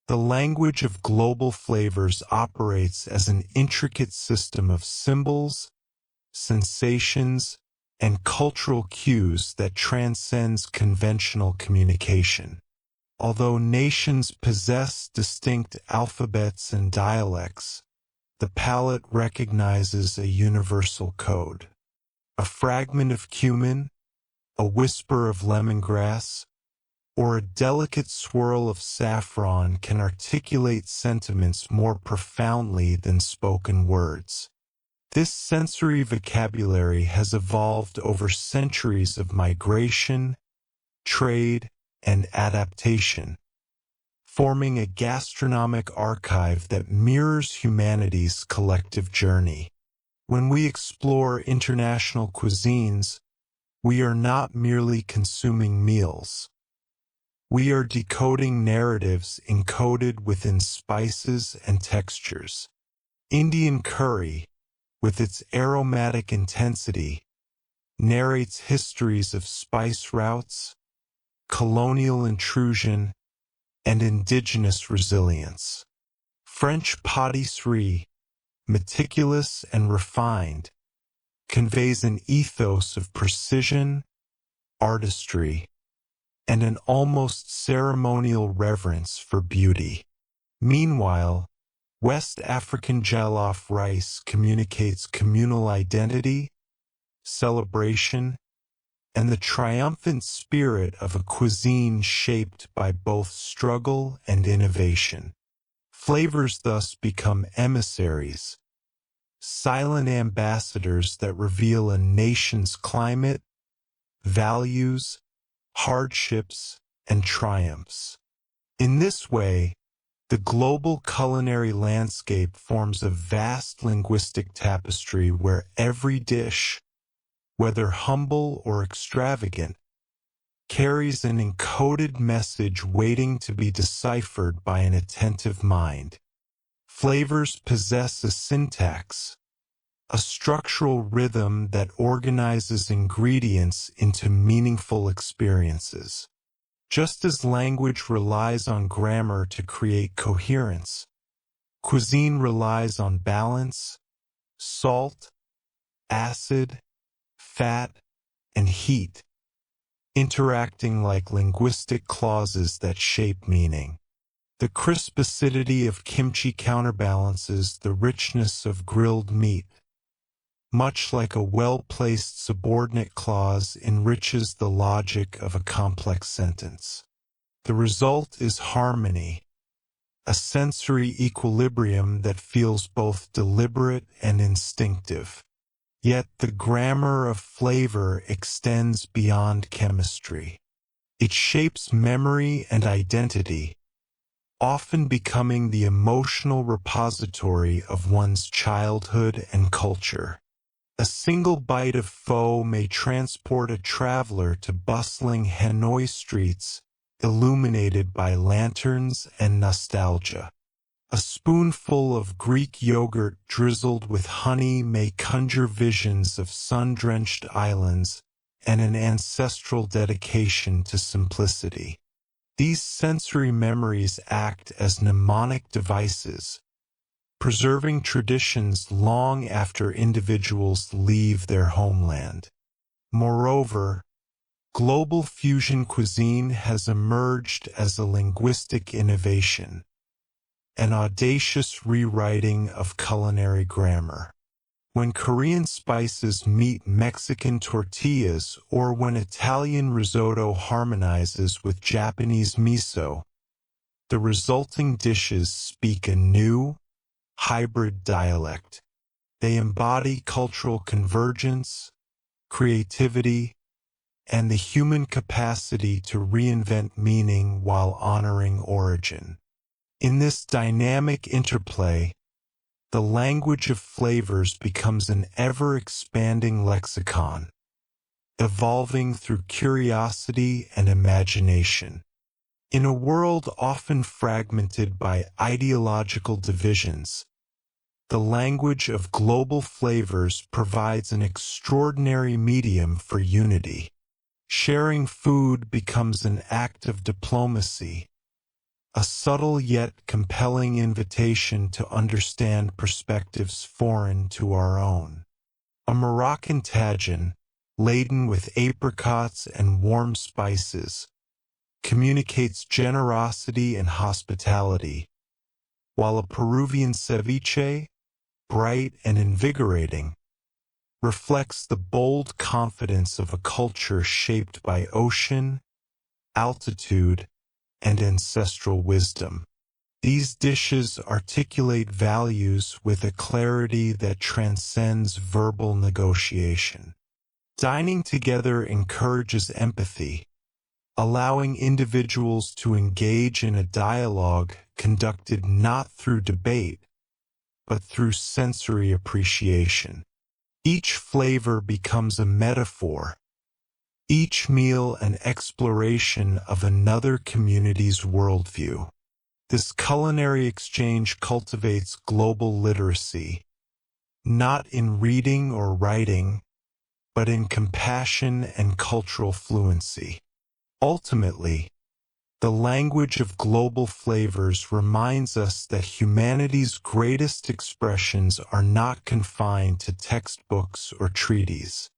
The language of global flavors operates as an intricate system of symbols, sensations, and cultural cues that transcends conventional communication. Although nations possess distinct alphabets and dialects, the palate recognizes a universal code. A fragment of cumin, a whisper of lemongrass, or a delicate swirl of saffron can articulate sentiments more profoundly than spoken words. This sensory vocabulary has evolved over centuries of migration, trade, and adaptation, forming a gastronomic archive that mirrors humanity's collective journey. When we explore international cuisines, we are not merely consuming meals. We are decoding narratives encoded within spices and textures. Indian curry, with its aromatic intensity, narrates histories of spice routes, colonial intrusion, and indigenous resilience. French pâtisserie, meticulous and refined, conveys an ethos of precision, artistry, and an almost ceremonial reverence for beauty. Meanwhile, West African jollof rice communicates communal identity, celebration, and the triumphant spirit of a cuisine shaped by both struggle and innovation. Flavors thus become emissaries, silent ambassadors that reveal a nation's climate, values, hardships, and triumphs. In this way, the global culinary landscape forms a vast linguistic tapestry where every dish, whether humble or extravagant, carries an encoded message waiting to be deciphered by an attentive mind. Flavors possess a syntax, a structural rhythm that organizes ingredients into meaningful experiences. Just as language relies on grammar to create coherence, cuisine relies on balance, salt, acid, fat, and heat, interacting like linguistic clauses that shape meaning. The crisp acidity of kimchi counterbalances the richness of grilled meat, much like a well-placed subordinate clause enriches the logic of a complex sentence. The result is harmony, a sensory equilibrium that feels both deliberate and instinctive. Yet the grammar of flavor extends beyond chemistry. It shapes memory and identity, often becoming the emotional repository of one's childhood and culture. A single bite of pho may transport a traveler to bustling Hanoi streets, illuminated by lanterns and nostalgia. A spoonful of Greek yogurt drizzled with honey may conjure visions of sun-drenched islands and an ancestral dedication to simplicity. These sensory memories act as mnemonic devices, preserving traditions long after individuals leave their homeland. Moreover, global fusion cuisine has emerged as a linguistic innovation, an audacious rewriting of culinary grammar. When Korean spices meet Mexican tortillas or when Italian risotto harmonizes with Japanese miso, the resulting dishes speak a new, hybrid dialect. They embody cultural convergence, creativity, and the human capacity to reinvent meaning while honoring origin. In this dynamic interplay, the language of flavors becomes an ever-expanding lexicon, evolving through curiosity and imagination. In a world often fragmented by ideological divisions, the language of global flavors provides an extraordinary medium for unity. Sharing food becomes an act of diplomacy, a subtle yet compelling invitation to understand perspectives foreign to our own. A Moroccan tagine, laden with apricots and warm spices, communicates generosity and hospitality, while a Peruvian ceviche, bright and invigorating, reflects the bold confidence of a culture shaped by ocean, altitude, and ancestral wisdom. These dishes articulate values with a clarity that transcends verbal negotiation. Dining together encourages empathy, allowing individuals to engage in a dialogue conducted not through debate, but through sensory appreciation. Each flavor becomes a metaphor, each meal an exploration of another community's worldview. This culinary exchange cultivates global literacy, not in reading or writing, but in compassion and cultural fluency. Ultimately, the language of global flavors reminds us that humanity's greatest expressions are not confined to textbooks or treaties.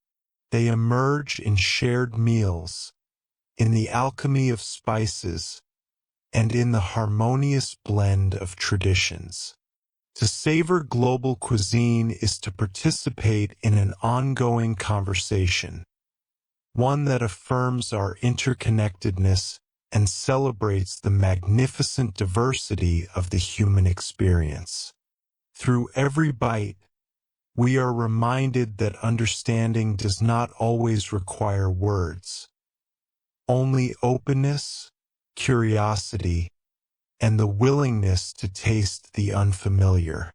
They emerge in shared meals, in the alchemy of spices, and in the harmonious blend of traditions. To savor global cuisine is to participate in an ongoing conversation, one that affirms our interconnectedness and celebrates the magnificent diversity of the human experience. Through every bite, we are reminded that understanding does not always require words. Only openness, curiosity, and the willingness to taste the unfamiliar.